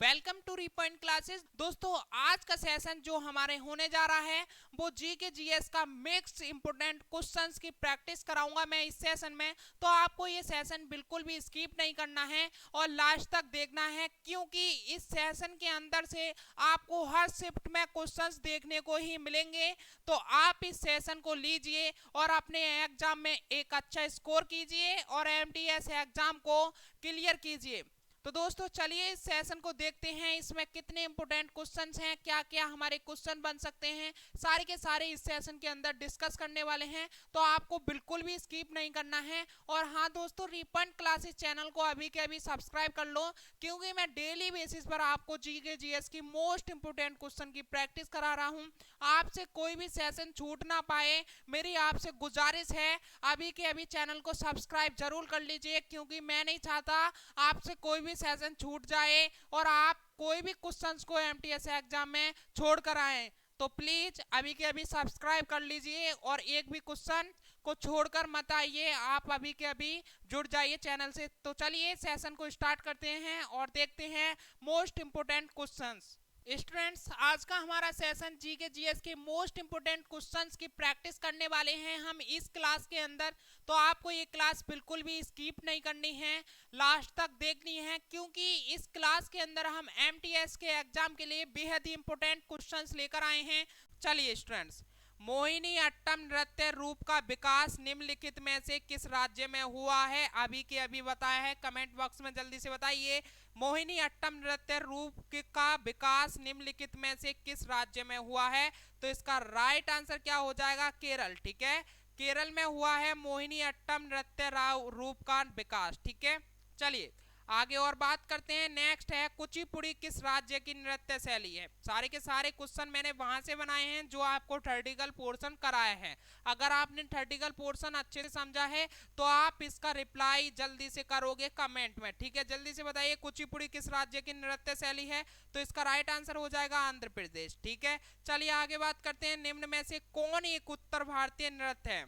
Welcome to रीपॉइंट classes. दोस्तों आज का सेशन जो हमारे होने जा रहा है वो जी के जीएस का मिक्स इंपोर्टेंट क्वेश्चंस की प्रैक्टिस कराऊंगा मैं इस सेशन में। तो आपको ये सेशन बिल्कुल भी स्किप नहीं करना है और लास्ट तक देखना है, क्योंकि इस सेशन के अंदर से आपको हर शिफ्ट में क्वेश्चंस देखने को ही मिलेंगे। तो आप इस सेशन को लीजिए और अपने एग्जाम में एक अच्छा स्कोर कीजिए और एमटीएस एग्जाम को क्लियर कीजिए। तो दोस्तों चलिए इस सेशन को देखते हैं, इसमें कितने इंपोर्टेंट क्वेश्चंस हैं, क्या क्या हमारे क्वेश्चन बन सकते हैं, सारे के सारे इस सेशन के अंदर डिस्कस करने वाले हैं। तो आपको बिल्कुल भी स्किप नहीं करना है। और हाँ दोस्तों, रिपॉइंट क्लासेस चैनल को अभी के अभी सब्सक्राइब कर लो, क्योंकि मैं डेली बेसिस पर आपको जीके जीएस की मोस्ट इंपोर्टेंट क्वेश्चन की प्रैक्टिस करा रहा हूँ। आपसे कोई भी सेशन छूट ना पाए, मेरी आपसे गुजारिश है अभी के अभी चैनल को सब्सक्राइब जरूर कर लीजिए, क्योंकि मैं नहीं चाहता आपसे कोई भी सेशन छूट जाए और आप कोई भी क्वेश्चंस को एमटीएस एग्जाम में छोड़ कर आए। तो प्लीज अभी के अभी सब्सक्राइब कर लीजिए और एक भी क्वेश्चन को छोड़कर मत आइए, आप अभी के अभी जुड़ जाइए चैनल से। तो चलिए सेशन को स्टार्ट करते हैं और देखते हैं मोस्ट इंपोर्टेंट क्वेश्चंस। स्टूडेंट्स आज का हमारा सेशन जी के जीएस के मोस्ट इंपोर्टेंट क्वेश्चंस की प्रैक्टिस करने वाले हैं हम इस क्लास के अंदर। तो आपको ये क्लास बिल्कुल भी स्किप नहीं करनी है, लास्ट तक देखनी है, क्योंकि इस क्लास के अंदर हम एमटीएस के एग्जाम के लिए बेहद ही इंपोर्टेंट क्वेश्चंस लेकर आए हैं। चलिए स्टूडेंट्स, मोहिनी अट्टम नृत्य रूप का विकास निम्नलिखित में से किस राज्य में हुआ है? अभी के अभी बताया है, कमेंट बॉक्स में जल्दी से बताइए। मोहिनी अट्टम नृत्य रूप का विकास निम्नलिखित में से किस राज्य में हुआ है? तो इसका राइट आंसर क्या हो जाएगा? केरल। ठीक है, केरल में हुआ है मोहिनी अट्टम नृत्य रूप का विकास। ठीक है, चलिए आगे और बात करते हैं। नेक्स्ट है कुचिपुड़ी किस राज्य की नृत्य शैली है? सारे के सारे क्वेश्चन मैंने वहां से बनाए हैं जो आपको थर्टिकल पोर्शन कराया है। अगर आपने थर्टिकल पोर्शन अच्छे से समझा है तो आप इसका रिप्लाई जल्दी से करोगे कमेंट में। ठीक है, जल्दी से बताइए कुचिपुड़ी किस राज्य की नृत्य शैली है? तो इसका राइट आंसर हो जाएगा आंध्र प्रदेश। ठीक है, चलिए आगे बात करते हैं। निम्न में से कौन एक उत्तर भारतीय नृत्य है?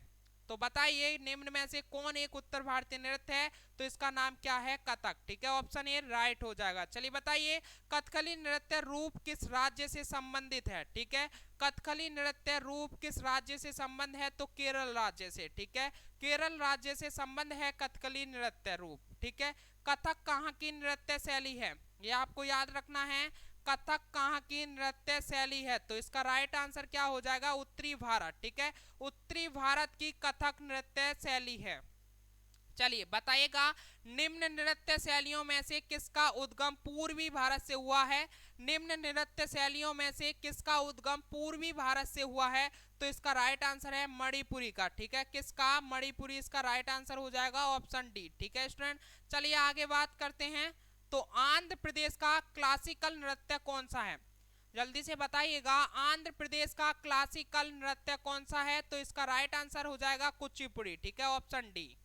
तो बताइए निम्न में से कौन एक उत्तर भारतीय नृत्य है? तो इसका नाम क्या है? कथक। ठीक है, ऑप्शन ए राइट हो जाएगा। चलिए बताइए कथकली नृत्य रूप किस राज्य से संबंधित है? ठीक है, कथकली नृत्य रूप किस राज्य से संबंध है? तो केरल राज्य से। ठीक है, केरल राज्य से संबंध है कथकली नृत्य रूप। ठीक है, कथक कहाँ की नृत्य शैली है? ये आपको याद रखना है, कथक कहाँ की नृत्य शैली है? तो इसका राइट आंसर क्या हो जाएगा? उत्तरी भारत। ठीक है, उत्तरी भारत की कथक नृत्य शैली है। चलिए बताइएगा निम्न नृत्य शैलियों में से किसका उद्गम पूर्वी भारत से हुआ है? निम्न नृत्य शैलियों में से किसका उद्गम पूर्वी भारत से हुआ है? तो इसका राइट आंसर है मणिपुरी का। ठीक है, किसका? मणिपुरी इसका राइट आंसर हो जाएगा, ऑप्शन डी। ठीक है स्टूडेंट, चलिए आगे बात करते हैं। तो आंध्र प्रदेश का क्लासिकल नृत्य कौन सा है? जल्दी से बताइएगा आंध्र प्रदेश का क्लासिकल नृत्य कौन सा है? तो इसका राइट आंसर हो जाएगा कुचिपुड़ी। ठीक है, ऑप्शन डी।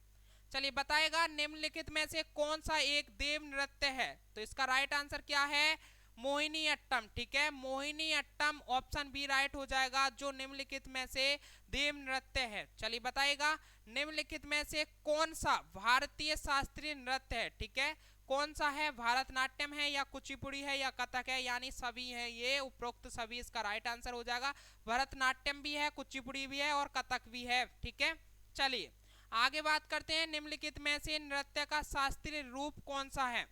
चलिए बताएगा निम्नलिखित में से कौन सा एक देव नृत्य है? तो इसका राइट आंसर क्या है? मोहिनी अट्टम। ठीक है, Mohini Attam option B right हो जाएगा, जो निम्नलिखित में से देव नृत्य है। चलिए बताएगा निम्नलिखित में से कौन सा भारतीय शास्त्रीय नृत्य है? ठीक है, कौन सा है? भारतनाट्यम है या कुचिपुड़ी है या कथक है? यानी सभी है, ये उपरोक्त सभी इसका राइट आंसर हो जाएगा। भरतनाट्यम भी है, कुचिपुड़ी भी है और कथक भी है। ठीक है, चलिए आगे बात करते हैं। निम्नलिखित में से नृत्य का शास्त्रीय रूप कौन सा है?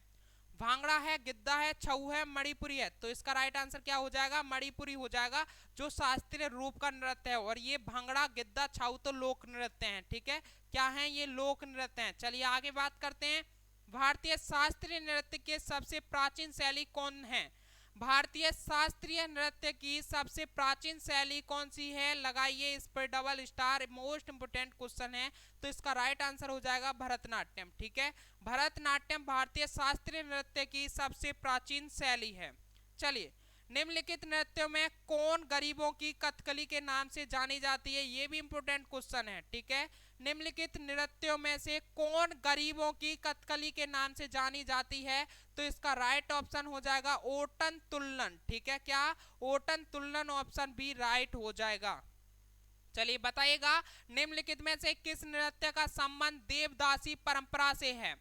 भांगड़ा है, गिद्धा है, छऊ है, मणिपुरी है? तो इसका राइट आंसर क्या हो जाएगा? मणिपुरी हो जाएगा, जो शास्त्रीय रूप का नृत्य है। और ये भांगड़ा, गिद्धा, छऊ तो लोक नृत्य हैं। ठीक है, क्या है? ये लोक नृत्य हैं। चलिए आगे बात करते हैं। भारतीय शास्त्रीय नृत्य के सबसे प्राचीन शैली कौन है? भारतीय शास्त्रीय नृत्य की सबसे प्राचीन शैली कौन सी है? लगाइए इस पर double star, most important question है। तो इसका राइट आंसर हो जाएगा भरतनाट्यम। ठीक है, भरतनाट्यम भारतीय शास्त्रीय नृत्य की सबसे प्राचीन शैली है। चलिए निम्नलिखित नृत्यों में कौन गरीबों की कथकली के नाम से जानी जाती है? ये भी इंपोर्टेंट क्वेश्चन है। ठीक है, निम्नलिखित नृत्यों में से कौन गरीबों की कथकली के नाम से जानी जाती है? तो इसका राइट ऑप्शन हो जाएगा ओटन तुल्लन। ठीक है, क्या? ओटन तुल्लन, ऑप्शन बी राइट हो जाएगा। चलिए बताइएगा निम्नलिखित में से किस नृत्य का संबंध देवदासी परंपरा से है?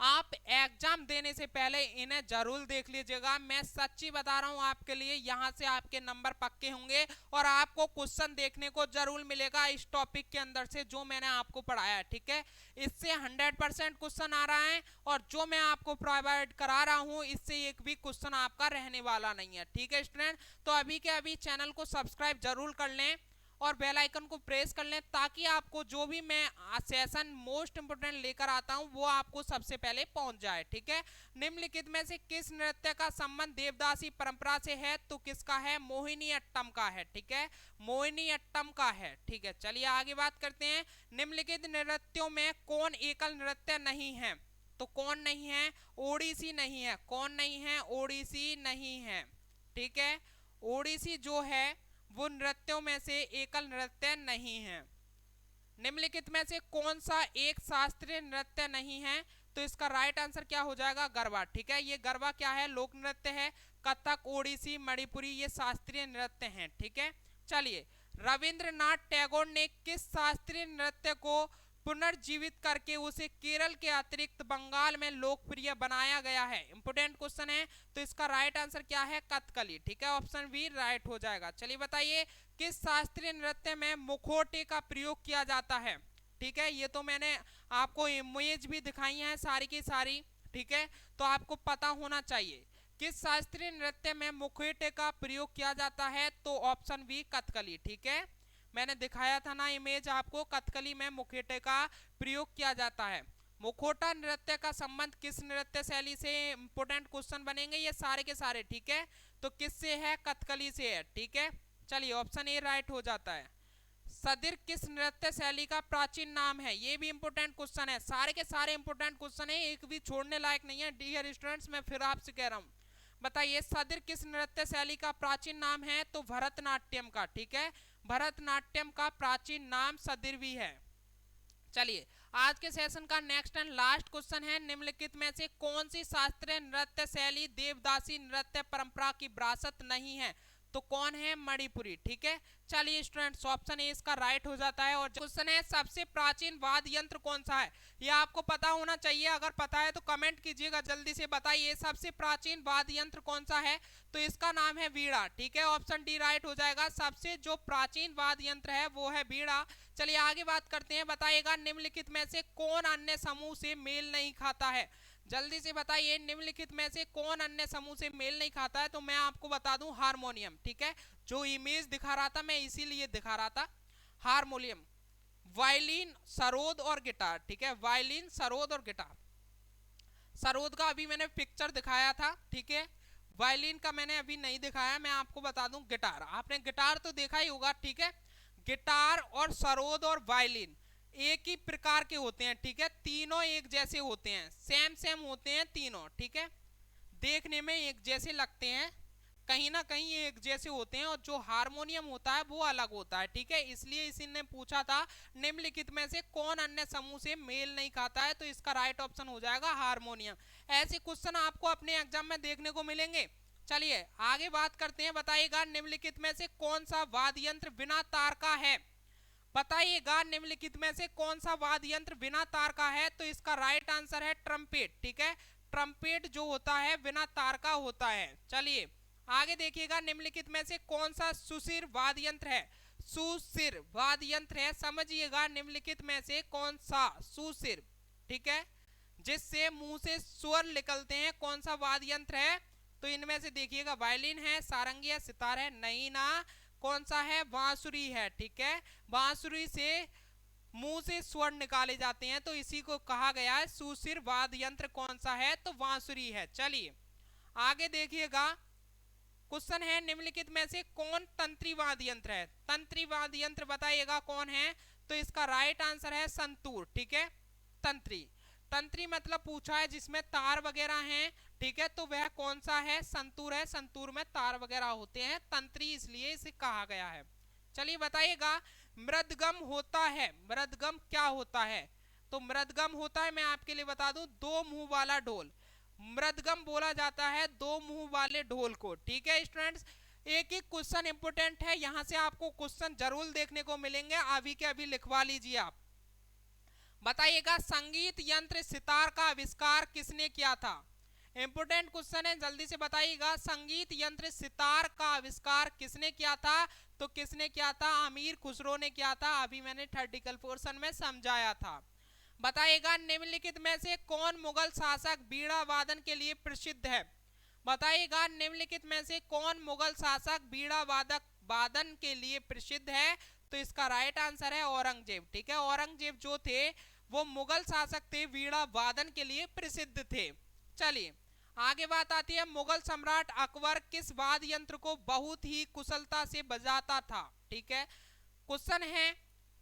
आप एग्जाम देने से पहले इन्हें जरूर देख लीजिएगा। मैं सच्ची बता रहा हूं आपके लिए, यहां से आपके नंबर पक्के होंगे और आपको क्वेश्चन देखने को जरूर मिलेगा इस टॉपिक के अंदर से जो मैंने आपको पढ़ाया है, ठीक है। इससे 100% क्वेश्चन आ रहा है और जो मैं आपको प्रोवाइड करा रहा हूं इससे एक भी क्वेश्चन आपका रहने वाला नहीं है, ठीक है स्टूडेंट। तो अभी के अभी चैनल को सब्सक्राइब जरूर कर लें और बेल आइकन को प्रेस कर लें ताकि आपको जो भी मैं सेशन मोस्ट इंपोर्टेंट लेकर आता हूं वो आपको सबसे पहले पहुंच जाए, ठीक है। निम्नलिखित में से किस नृत्य का संबंध देवदासी परंपरा से है? तो किसका है? मोहिनी अट्टम का है, ठीक है, मोहिनी अट्टम का है, ठीक है। चलिए आगे बात करते हैं। निम्नलिखित नृत्यों में कौन एकल नृत्य नहीं है? तो कौन नहीं है? ओडिसी नहीं है। कौन नहीं है? ओडिसी नहीं है, ठीक है। ओडिसी जो है वो नृत्यों में से एकल नृत्य नहीं है। निम्नलिखित में से कौन सा एक शास्त्रीय नृत्य नहीं है? तो इसका राइट आंसर क्या हो जाएगा? गरबा, ठीक है। ये गरबा क्या है? लोक नृत्य है। कथक, ओडिसी, मणिपुरी ये शास्त्रीय नृत्य हैं, ठीक है। चलिए, रविंद्रनाथ टैगोर ने किस शास्त्रीय नृत्य को पुनर्जीवित करके उसे केरल के अतिरिक्त बंगाल में लोकप्रिय बनाया गया है? इंपोर्टेंट क्वेश्चन है। तो इसका राइट आंसर क्या है? कथकली, ठीक है, ऑप्शन बी राइट हो जाएगा। चलिए बताइए, किस शास्त्रीय नृत्य में मुखौटे का प्रयोग किया जाता है? ठीक है, ये तो मैंने आपको इमेज भी दिखाई है सारी की सारी, ठीक है, तो आपको पता होना चाहिए। किस शास्त्रीय नृत्य में मुखौटे का प्रयोग किया जाता है? तो ऑप्शन बी कथकली, ठीक है। मैंने दिखाया था ना इमेज आपको, कथकली में मुखौटे का प्रयोग किया जाता है। मुखौटा नृत्य का संबंध किस नृत्य शैली से? इंपोर्टेंट क्वेश्चन बनेंगे ये सारे के सारे, ठीक है। तो किससे है? कथकली से है, ठीक है। चलिए ऑप्शन ए राइट हो जाता है। सदिर किस नृत्य शैली का प्राचीन नाम है? ये भी इंपोर्टेंट क्वेश्चन है, सारे के सारे इंपोर्टेंट क्वेश्चन है, एक भी छोड़ने लायक नहीं है डियर स्टूडेंट्स। मैं फिर आपसे कह रहा हूँ, बताइए सदिर किस नृत्य शैली का प्राचीन नाम है? तो भरतनाट्यम का, ठीक है, भरतनाट्यम का प्राचीन नाम सदिर भी है। चलिए आज के सेशन का नेक्स्ट एंड लास्ट क्वेश्चन है, निम्नलिखित में से कौन सी शास्त्रीय नृत्य शैली देवदासी नृत्य परंपरा की विरासत नहीं है? तो कौन है? मणिपुरी, ठीक है। चलिए स्टूडेंट्स ऑप्शन ए इसका राइट हो जाता है। और क्वेश्चन है, सबसे प्राचीन वाद्य यंत्र कौन सा है? ये आपको पता होना चाहिए, अगर पता है तो कमेंट कीजिएगा, जल्दी से बताइए सबसे प्राचीन वाद्य यंत्र कौन सा है? तो इसका नाम है वीणा, ठीक है, ऑप्शन डी राइट हो जाएगा। सबसे जो प्राचीन वाद्य यंत्र है वो है वीणा। चलिए आगे बात करते हैं, बताइएगा निम्नलिखित में से कौन अन्य समूह से मेल नहीं खाता है? जल्दी से बताइए, निम्नलिखित में से कौन अन्य समूह से मेल नहीं खाता है? तो मैं आपको बता दूं हारमोनियम, ठीक है, जो इमेज दिखा रहा था मैं इसीलिए दिखा रहा था, हारमोनियम, वायलिन, सरोद और गिटार, ठीक है, वायलिन, सरोद और गिटार। सरोद का अभी मैंने पिक्चर दिखाया था, ठीक है, वायलिन का मैंने अभी नहीं दिखाया। मैं आपको बता दूं गिटार, आपने गिटार तो देखा ही होगा, ठीक है। गिटार और सरोद और वायलिन एक ही प्रकार के होते हैं, ठीक है, तीनों एक जैसे होते हैं, सेम सेम होते हैं तीनों, ठीक है, देखने में एक जैसे लगते हैं, कहीं ना कहीं एक जैसे होते हैं, और जो हारमोनियम होता है वो अलग होता है, ठीक है। इसलिए इसी ने पूछा था निम्नलिखित में से कौन अन्य समूह से मेल नहीं खाता है? तो इसका राइट ऑप्शन हो जाएगा हारमोनियम। ऐसे क्वेश्चन आपको अपने एग्जाम में देखने को मिलेंगे। चलिए आगे बात करते हैं, बताइएगा निम्नलिखित में से कौन सा वाद्य यंत्र बिना तार का है? बताइएगा निम्नलिखित में से कौन सा वाद्य यंत्र बिना तार का है? तो इसका राइट आंसर है ट्रम्पेट, ठीक है, ट्रम्पेट जो होता है बिना तार का होता है। चलिए आगे देखिएगा, निम्नलिखित में से कौन सा सुशिर वाद्य यंत्र है? सुशिर वाद्य यंत्र है, समझिएगा निम्नलिखित में से कौन सा सुशिर, ठीक है, जिससे मुंह से स्वर निकलते हैं, कौन सा वाद्य यंत्र है? तो इनमें से देखिएगा, वायलिन है, सारंगी है, सितार है, नहीं ना, कौन सा है? बांसुरी है, ठीक है, बांसुरी से मुंह से स्वर निकाले जाते हैं, तो इसी को कहा गया है सुशिर वाद्य यंत्र। कौन सा है? तो बांसुरी है। चलिए आगे देखिएगा, क्वेश्चन है, निम्नलिखित में से कौन तंत्री वाद्य यंत्र है? तंत्री वाद्य यंत्र बताइएगा कौन है? तो इसका राइट आंसर है संतूर, ठीक है, तंत्री। तंत्री मतलब पूछा है जिसमें तार वगैरह हैं, ठीक है, तो वह कौन सा है? संतूर है, संतूर में तार वगैरह होते हैं, तंत्री इसलिए इसे कहा गया है। चलिए बताइएगा, मृदगम होता है, मृदगम क्या होता है? तो मृदगम होता है, मैं आपके लिए बता दूं, दो मुंह वाला ढोल, मृदगम बोला जाता है दो मुंह वाले ढोल को, ठीक है स्टूडेंट्स। एक ही क्वेश्चन इंपोर्टेंट है, यहां से आपको क्वेश्चन जरूर देखने को मिलेंगे, अभी के अभी लिखवा लीजिए आप। बताइएगा संगीत यंत्र सितार का आविष्कार किसने किया था? इंपोर्टेंट क्वेश्चन है, जल्दी से बताइएगा संगीत यंत्र सितार का आविष्कार किसने किया था? तो किसने किया था? अमीर खुसरो ने किया था। अभी मैंने थर्टिकल पोर्शन में समझाया था। बताइएगा निम्नलिखित में से कौन मुगल शासक बीड़ा वादन के लिए प्रसिद्ध है? बताइएगा निम्नलिखित में से कौन मुगल शासक बीड़ा वादन के लिए प्रसिद्ध है? तो इसका राइट आंसर है औरंगजेब। ठीक है, औरंगजेब जो थे वो मुगल शासक थे, बीड़ा वादन के लिए प्रसिद्ध थे। चलिए आगे बात आती है, मुगल सम्राट अकबर किस वाद्य यंत्र को बहुत ही कुशलता से बजाता था? ठीक है, क्वेश्चन है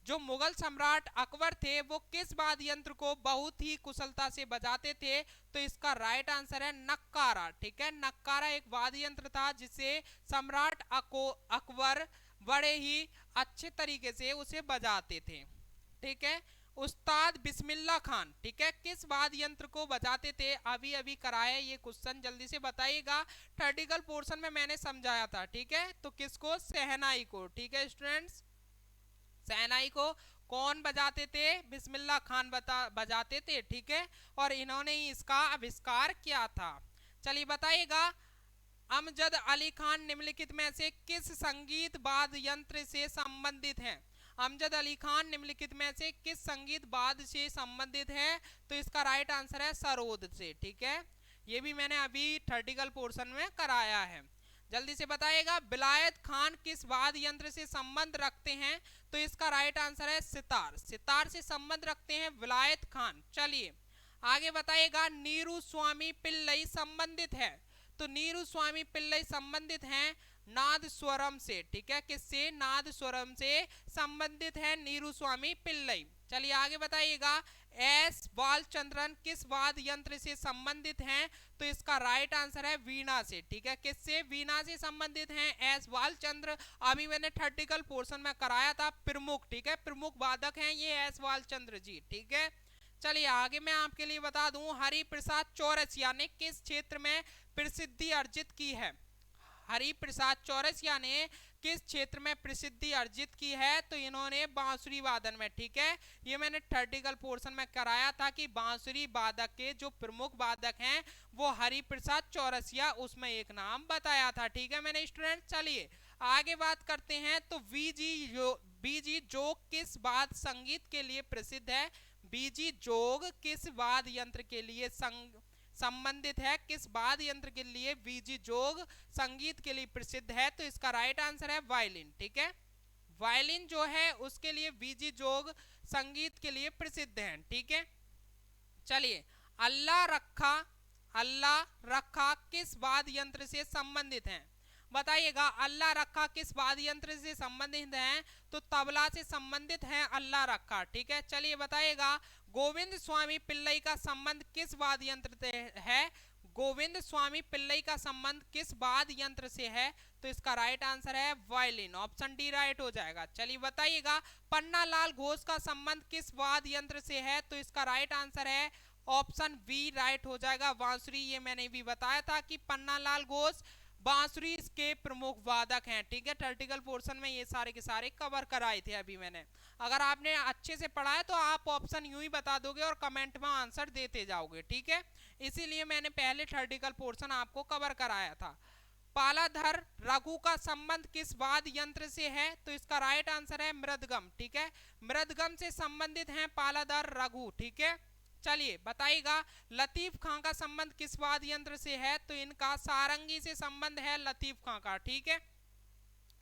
जो मुगल सम्राट अकबर थे वो किस वाद्य यंत्र को बहुत ही कुशलता से बजाते थे? तो इसका राइट आंसर है नक्कारा। ठीक है, नक्कारा एक वाद्य यंत्र था जिसे सम्राट अकबर बड़े ही अच्छे तरीके से उसे बजाते थे। ठीक है, उस्ताद बिस्मिल्लाह खान, ठीक है, किस वाद्य यंत्र को बजाते थे? अभी अभी कराया ये क्वेश्चन, जल्दी से बताइएगा। थर्टिकल पोर्शन में मैंने समझाया था। ठीक है, तो किसको? शहनाई को। ठीक है स्टूडेंट्स, शहनाई को कौन बजाते थे? बिस्मिल्लाह खान बजाते थे। ठीक है, और इन्होंने ही इसका आविष्कार किया था। चलिए बताइएगा अमजद अली खान निम्नलिखित में से किस संगीत वाद्य यंत्र से संबंधित हैं? अमजद अली खान निम्नलिखित में से किस संगीत वाद्य से संबंधित है? तो इसका राइट आंसर है सरोद से। ठीक है, ये भी मैंने अभी थर्टिकल पोर्शन में कराया है। जल्दी से बताइएगा विलायत खान किस वाद्य यंत्र से संबंध रखते हैं? तो इसका राइट आंसर है सितार। सितार से संबंध रखते हैं विलायत खान। चलिए आगे बताइएगा नीरू स्वामी पिल्लई संबंधित है? तो नीरू स्वामी पिल्लई संबंधित हैं नाद स्वरम से। ठीक है, किससे? नाद स्वरम से संबंधित है नीरू स्वामी पिल्लई। चलिए आगे बताइएगा एस बालचंद्रन किस वाद्य यंत्र से संबंधित हैं? तो इसका राइट आंसर है वीणा से। ठीक है, किससे? वीणा से संबंधित हैं एस बालचंद्र। अभी मैंने थर्टिकल पोर्शन में कराया था प्रमुख। ठीक है, प्रमुख वादक हैं ये एस बालचंद्र जी। ठीक है, चलिए आगे मैं आपके लिए बता दूं हरिप्रसाद चौरसिया ने किस क्षेत्र में प्रसिद्धि अर्जित की है? हरिप्रसाद चौरसिया ने किस क्षेत्र में प्रसिद्धि अर्जित की है? तो इन्होंने बांसुरी वादन में। ठीक है, ये मैंने थर्टिकल पोर्शन में कराया था कि बांसुरी वादक के जो प्रमुख वादक हैं वो हरिप्रसाद चौरसिया, उसमें एक नाम बताया था। ठीक है मैंने स्टूडेंट, चलिए आगे बात करते हैं। तो बीजी जोग किस वाद्य संगीत के लिए प्रसिद्ध है? बीजी जोग किस वाद्य यंत्र के लिए संबंधित है? किस वाद्य यंत्र के लिए बीजी जोग संगीत के लिए प्रसिद्ध है? तो इसका राइट आंसर है वायलिन। ठीक है, वायलिन जो है उसके लिए बीजी जोग संगीत के लिए प्रसिद्ध है। ठीक है, चलिए अल्लाह रखा किस वाद्य यंत्र से संबंधित है? बताइएगा अल्लाह रखा किस वाद्य यंत्र से संबंधित है? तो तबला से संबंधित है अल्लाह रखा। ठीक है, चलिए बताइएगा गोविंद स्वामी पिल्लई का संबंध किस वाद्य यंत्र से है? गोविंद स्वामी पिल्लई का संबंध किस वाद्य यंत्र से है? तो इसका राइट आंसर है वायलिन। ऑप्शन डी राइट हो जाएगा। चलिए बताइएगा पन्ना लाल घोष का संबंध किस वाद्य यंत्र से है? तो इसका राइट आंसर है ऑप्शन बी राइट हो जाएगा बांसुरी। ये मैंने भी बताया था कि पन्ना लाल घोष बांसुरी के प्रमुख वादक हैं। ठीक है, थर्टिकल पोर्शन में ये सारे के सारे कवर कराए थे अभी मैंने। अगर आपने अच्छे से पढ़ा है तो आप ऑप्शन यूं ही बता दोगे और कमेंट में आंसर देते जाओगे। ठीक है, इसीलिए मैंने पहले थर्टिकल पोर्शन आपको कवर कराया था। पालाधर रघु का संबंध किस वाद्य यंत्र से है? तो इसका राइट आंसर है मृदगम। ठीक है, मृदगम से संबंधित हैं पालाधर रघु। ठीक है, चलिए बताइएगा लतीफ खां का संबंध किस वाद्य यंत्र से है? तो इनका सारंगी से संबंध है लतीफ खां का। ठीक है,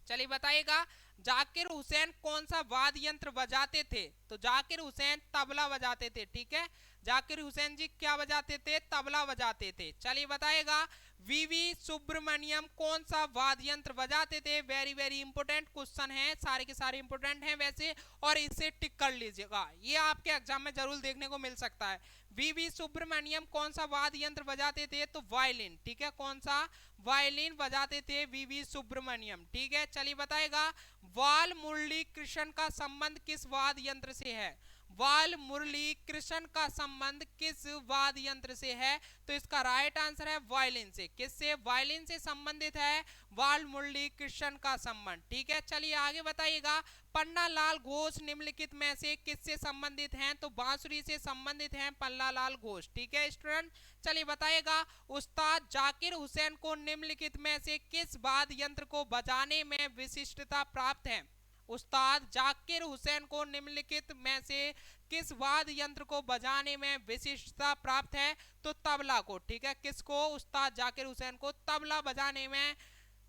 चलिए बताइएगा जाकिर हुसैन कौन सा वाद्य यंत्र बजाते थे? तो जाकिर हुसैन तबला बजाते थे। ठीक है, जाकिर हुसैन जी क्या बजाते थे? तबला बजाते थे। चलिए बताइएगा वीवी सुब्रमण्यम कौन सा वाद्य यंत्र बजाते थे? वेरी वेरी इंपोर्टेंट क्वेश्चन है, सारे के सारे इंपोर्टेंट हैं वैसे, और इसे टिक कर लीजिएगा, ये आपके एग्जाम में जरूर देखने को मिल सकता है। वीवी सुब्रमण्यम कौन सा वाद्य यंत्र बजाते थे? तो वायलिन। ठीक है, कौन सा? वायलिन बजाते थे वीवी सुब्रमण्यम। ठीक है, चलिए बताएगा वाल मुरली कृष्ण का संबंध किस वाद्य यंत्र से है? वाल मुरली कृष्ण का संबंध किस वाद्य यंत्र से है? तो इसका राइट आंसर है वायलिन से। किससे? वायलिन से संबंधित है वाल मुरली कृष्ण का संबंध। ठीक है, चलिए आगे बताइएगा। पन्नालाल घोष निम्नलिखित में से किससे संबंधित हैं? तो बांसुरी से संबंधित हैं पन्नालाल घोष। ठीक है स्टूडेंट, चलिए बताइएगा। उस्ताद जाकिर हुसैन को निम्नलिखित में से किस वाद्य यंत्र को बजाने में विशिष्टता प्राप्त है? उस्ताद जाकिर हुसैन को निम्नलिखित में से किस वाद्य यंत्र को बजाने में विशिष्टता प्राप्त है? तो तबला को। ठीक है, किसको? उस्ताद जाकिर हुसैन को तबला बजाने में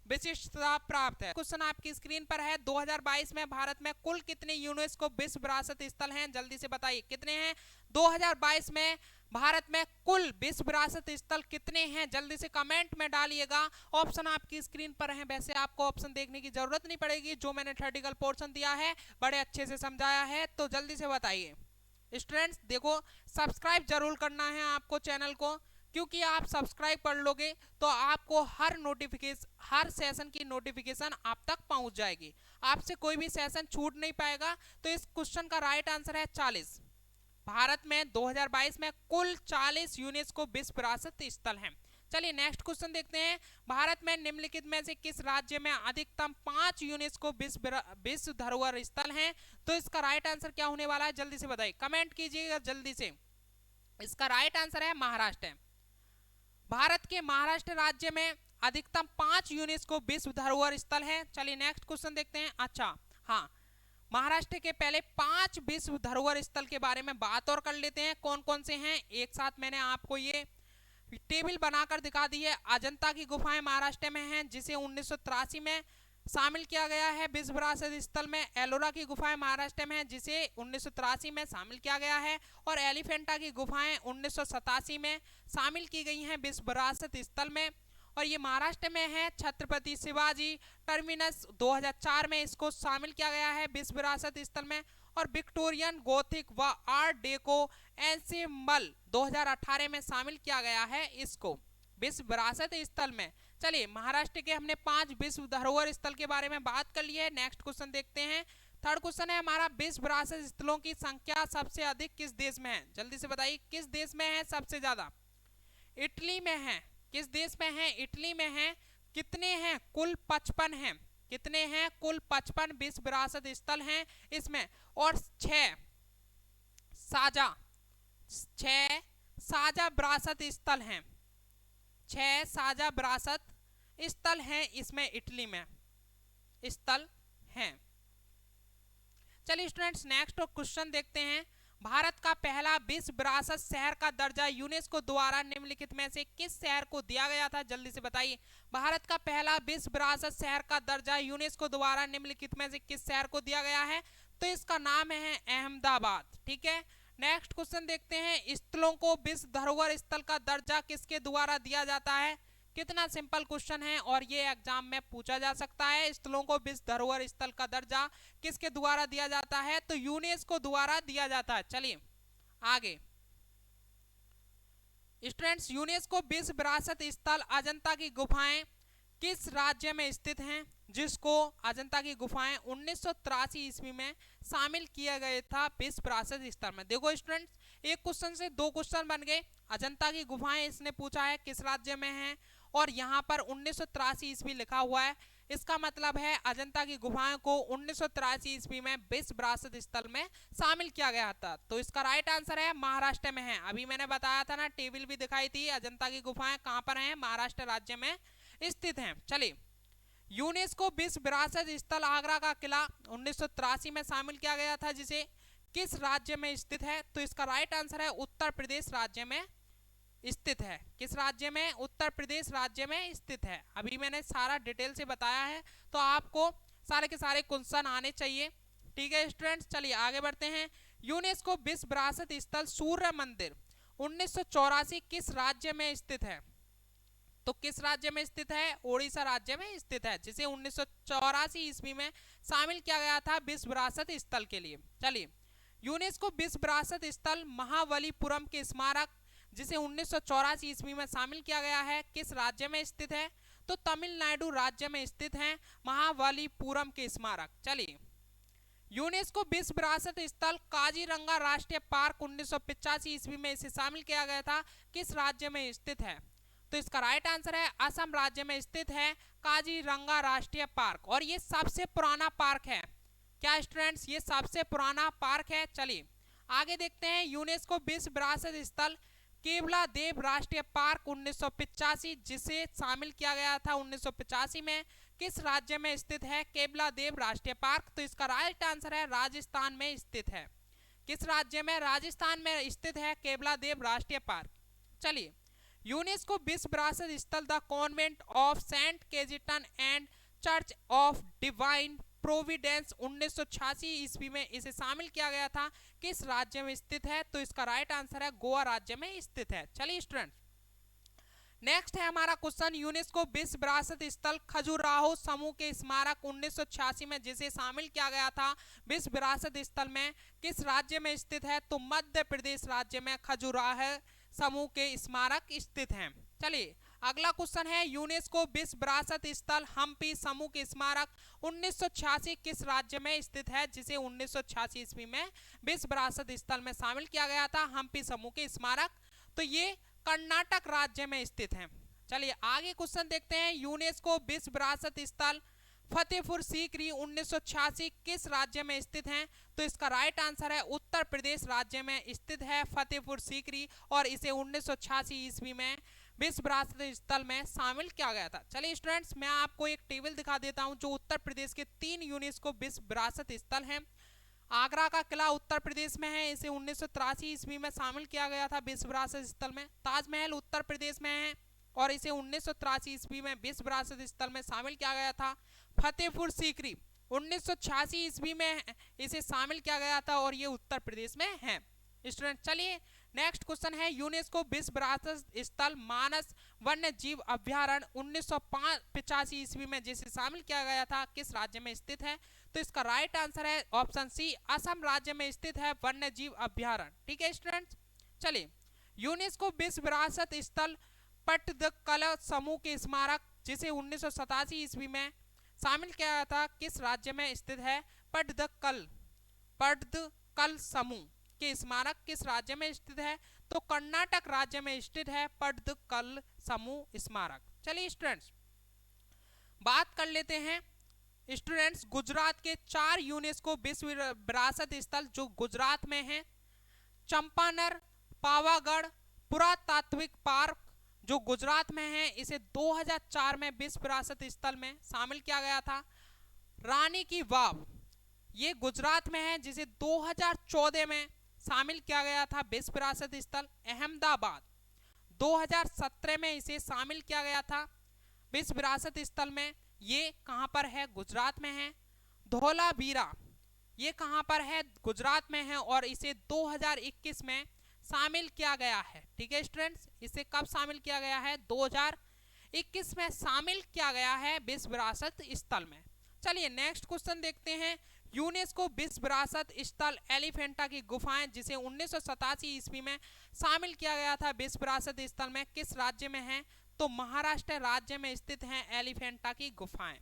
विशिष्टता प्राप्त है। क्वेश्चन आपकी स्क्रीन पर है। 2022 में भारत में कुल कितने यूनेस्को विश्व विरासत स्थल हैं? जल्दी से बताइए कितने हैं? 2022 में भारत में कुल विश्व विरासत स्थल कितने हैं? जल्दी से कमेंट में डालिएगा। ऑप्शन आपकी स्क्रीन पर है। वैसे आपको ऑप्शन देखने की जरूरत नहीं पड़ेगी, जो मैंने थ्योरेटिकल पोर्शन दिया है बड़े अच्छे से समझाया है। तो जल्दी से बताइए स्टूडेंट्स। देखो, सब्सक्राइब जरूर करना है आपको चैनल को, क्योंकि आप सब्सक्राइब कर लोगे तो आपको हर सेशन की नोटिफिकेशन आप तक पहुंच जाएगी, आपसे कोई भी सेशन छूट नहीं पाएगा। तो इस क्वेश्चन का राइट आंसर है 40। भारत में 2022 में कुल 40 यूनेस्को विश्व विरासत स्थल हैं। चलिए नेक्स्ट क्वेश्चन देखते हैं। भारत में निम्नलिखित में से किस राज्य में अधिकतम 5 यूनेस्को विश्व धरोहर स्थल हैं? तो इसका राइट आंसर क्या होने वाला है? जल्दी से बताइए, कमेंट कीजिएगा जल्दी से। इसका राइट आंसर है महाराष्ट्र। भारत के महाराष्ट्र राज्य में अधिकतम 5 यूनेस्को विश्व धरोहर स्थल है। चलिए नेक्स्ट क्वेश्चन देखते हैं। अच्छा हाँ, महाराष्ट्र के पहले 5 विश्व धरोहर स्थल के बारे में बात और कर लेते हैं। कौन कौन से हैं एक साथ मैंने आपको ये टेबल बनाकर दिखा दी है। अजंता की गुफाएं महाराष्ट्र में हैं, जिसे 1983 में शामिल किया गया है विश्व विरासत स्थल में। एलोरा की गुफाएं महाराष्ट्र में हैं, जिसे 1983 में शामिल किया गया है। और एलिफेंटा की गुफाएं 1987 में शामिल की गई हैं विश्व विरासत स्थल में, और ये महाराष्ट्र में है। छत्रपति शिवाजी टर्मिनस 2004 में इसको शामिल किया गया है विश्व विरासत स्थल में। और विक्टोरियन गोथिक व आर्ट डेको एंसेम्बल 2018 में शामिल किया गया है इसको विश्व विरासत स्थल में। चलिए, महाराष्ट्र के हमने 5 विश्व धरोहर स्थल के बारे में बात कर ली है। नेक्स्ट क्वेश्चन देखते हैं। थर्ड क्वेश्चन है हमारा, विश्व विरासत स्थलों की संख्या सबसे अधिक किस देश में है? जल्दी से बताइए किस देश में है सबसे ज्यादा? इटली में है। किस देश में है? इटली में है। कितने हैं? कुल 55 हैं। कितने हैं? कुल 55 विश्व विरासत स्थल हैं इसमें। और 6 साझा विरासत स्थल हैं। 6 साझा विरासत स्थल हैं इसमें, इटली में स्थल हैं। चलिए स्टूडेंट्स नेक्स्ट क्वेश्चन देखते हैं। भारत का पहला विश्व विरासत शहर का दर्जा यूनेस्को द्वारा निम्नलिखित में से किस शहर को दिया गया था? जल्दी से बताइए। भारत का पहला विश्व विरासत शहर का दर्जा यूनेस्को द्वारा निम्नलिखित में से किस शहर को दिया गया है? तो इसका नाम है अहमदाबाद। ठीक है, नेक्स्ट क्वेश्चन देखते हैं। स्थलों को विश्व धरोहर स्थल का दर्जा किसके द्वारा दिया जाता है? कितना सिंपल क्वेश्चन है और ये एग्जाम में पूछा जा सकता है। स्थलों को विश्व धरोहर स्थल का दर्जा किसके द्वारा दिया जाता है? तो यूनेस्को द्वारा दिया जाता है। चलिए आगे स्टूडेंट्स, यूनेस्को विश्व विरासत स्थल अजंता की गुफाएं किस राज्य में स्थित हैं? जिसको अजंता की गुफाएं 1983 ईस्वी में शामिल किया गया था विश्व विरासत स्थल में। देखो स्टूडेंट्स, एक क्वेश्चन से 2 क्वेश्चन बन गए। अजंता की गुफाएं इसने पूछा है किस राज्य में है, और यहाँ पर 1983 ईस्वी लिखा हुआ है। इसका मतलब है अजंता की गुफाओं को 1983 ईस्वी में विश्व विरासत स्थल में शामिल किया गया था। तो इसका राइट आंसर है महाराष्ट्र में है। अभी मैंने बताया था ना, टेबल भी दिखाई थी। अजंता की गुफाएं कहाँ पर हैं? महाराष्ट्र राज्य में स्थित हैं। चलिए, यूनेस्को विश्व विरासत स्थल आगरा का किला 1983 में शामिल किया गया था, जिसे किस राज्य में स्थित है? तो इसका राइट आंसर है उत्तर प्रदेश राज्य में स्थित है। किस राज्य में? उत्तर प्रदेश राज्य में स्थित है। अभी मैंने सारा डिटेल से बताया है, तो आपको सारे के सारे क्वेश्चन आने चाहिए। ठीक है स्टूडेंट्स, चलिए आगे बढ़ते हैं। यूनेस्को विश्व विरासत स्थल सूर्य मंदिर 1984 किस राज्य में स्थित है? तो किस राज्य में स्थित है? ओडिशा राज्य में स्थित है, जिसे 1984 ईस्वी में शामिल किया गया था विश्व विरासत स्थल के लिए। चलिए, यूनेस्को विश्व विरासत स्थल महाबलीपुरम के स्मारक, जिसे 1984 ईस्वी में शामिल किया गया है, किस राज्य में स्थित है? तो तमिलनाडु राज्य में स्थित है महाबलीपुरम के स्मारक। चलिए, यूनेस्को विश्व विरासत स्थल काजीरंगा राष्ट्रीय पार्क 1985 ईस्वी में इसे शामिल किया गया था, किस राज्य में स्थित है? तो इसका राइट आंसर है असम राज्य में स्थित है काजीरंगा राष्ट्रीय पार्क, और ये सबसे पुराना पार्क है। क्या स्टूडेंट्स, ये सबसे पुराना पार्क है। चलिए आगे देखते हैं। यूनेस्को विश्व विरासत स्थल केवला देव राष्ट्रीय पार्क 1985 जिसे शामिल किया गया था 1985 में, किस राज्य में स्थित है केवला देव राष्ट्रीय पार्क? तो इसका राइट आंसर है राजस्थान में स्थित है। किस राज्य में? राजस्थान में स्थित है केवला देव राष्ट्रीय पार्क। चलिए यूनेस्को विश्व विरासत स्थल the convent of saint Cajetan and church of divine providence 1986 ईस्वी में इसे शामिल किया गया था, किस राज्य में स्थित है? तो इसका राइट आंसर है गोवा राज्य में स्थित है। चलिए स्टूडेंट नेक्स्ट है हमारा क्वेश्चन, यूनेस्को विश्व विरासत स्थल खजुराहो समूह के स्मारक 1986 में जिसे शामिल किया गया था विश्व विरासत स्थल में, किस राज्य में स्थित है? तो मध्य प्रदेश राज्य में खजुराहो समूह के स्मारक स्थित हैं। चलिए अगला क्वेश्चन है, यूनेस्को विश्व विरासत स्थल हम्पी समूह के स्मारक 1986 किस राज्य में स्थित है जिसे 1986 ईस्वी में विश्व विरासत स्थल में शामिल किया गया था हम्पी समूह के स्मारक? तो ये कर्नाटक राज्य में स्थित है। चलिए आगे क्वेश्चन देखते हैं, यूनेस्को विश्व विरासत स्थल फतेहपुर सीकरी 1986 किस राज्य में स्थित है? तो इसका राइट आंसर है उत्तर प्रदेश राज्य में स्थित है फतेहपुर सीकरी, और इसे 1986 ईस्वी में विश्व विरासत स्थल में शामिल किया गया था। चलिए स्टूडेंट्स मैं आपको एक टेबल दिखा देता हूं जो उत्तर प्रदेश के 3 यूनेस्को विश्व विरासत स्थल हैं। आगरा का किला उत्तर प्रदेश में है, इसे 1983 ईस्वी में शामिल किया गया था विश्व विरासत स्थल में। ताजमहल उत्तर प्रदेश में है और इसे 1983 ईस्वी में विश्व विरासत स्थल में शामिल किया गया था। फतेहपुर सीकरी 1986 ईस्वी में इसे शामिल किया गया था और ये उत्तर प्रदेश में है। स्टूडेंट चलिए नेक्स्ट क्वेश्चन है, यूनेस्को विश्व विरासत स्थल मानस वन्य जीव अभ्यारण्य 1985 ईस्वी में जिसे शामिल किया गया था किस राज्य में स्थित है? तो इसका राइट आंसर है ऑप्शन सी, असम राज्य में स्थित है वन्य जीव अभ्यारण्य। ठीक है स्टूडेंट्स चलिए यूनेस्को विश्व विरासत स्थल पट्टदकल समूह के स्मारक जिसे 1987 ईस्वी में शामिल किया गया था किस राज्य में स्थित है? पट्टदकल समूह के स्मारक किस राज्य में स्थित है? तो कर्नाटक राज्य में स्थित है पट्टदकल समूह स्मारक। चलिए स्टूडेंट्स बात कर लेते हैं स्टूडेंट्स गुजरात के 4 यूनेस्को विश्व विरासत स्थल जो गुजरात में हैं। चंपानर पावागढ़ पुरातात्विक पार्क जो गुजरात में है, इसे 2004 में विश्व विरासत स्थल में शामिल किया गया था। रानी की वाव ये गुजरात में है जिसे 2014 में शामिल किया गया था विश्व विरासत स्थल। अहमदाबाद 2017 में इसे शामिल किया गया था विश्व विरासत स्थल में, ये कहां पर है? गुजरात में है। धौलावीरा ये कहां पर है? गुजरात में है और इसे 2021 में शामिल किया गया है। ठीक है स्टूडेंट्स इसे कब शामिल किया गया है? 2021 में शामिल किया गया है विश्व विरासत स्थल में। चलिए नेक्स्ट क्वेश्चन देखते हैं, यूनेस्को विश्व विरासत स्थल एलिफेंटा की गुफाएं जिसे 1987 ईस्वी में शामिल किया गया था विश्व विरासत स्थल में किस राज्य में है? तो महाराष्ट्र राज्य में स्थित हैं एलिफेंटा की गुफाएं।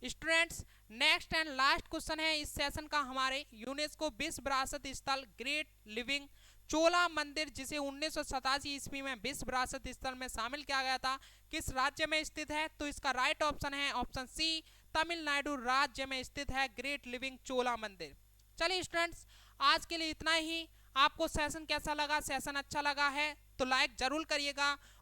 Students next and last question है इस सेशन का हमारे, यूनेस्को विश्व विरासत स्थल ग्रेट लिविंग चोला मंदिर जिसे 1987 ईस्वी में विश्व विरासत स्थल में शामिल किया गया था किस राज्य में स्थित है? तो इसका राइट ऑप्शन है ऑप्शन सी, तमिलनाडु राज्य में स्थित है ग्रेट लिविंग चोला मंदिर। चलिए स्टूडेंट्स आज के लिए इतना ही। आपको सेशन कैसा लगा? सेशन अच्छा लगा है तो लाइक जरूर करिएगा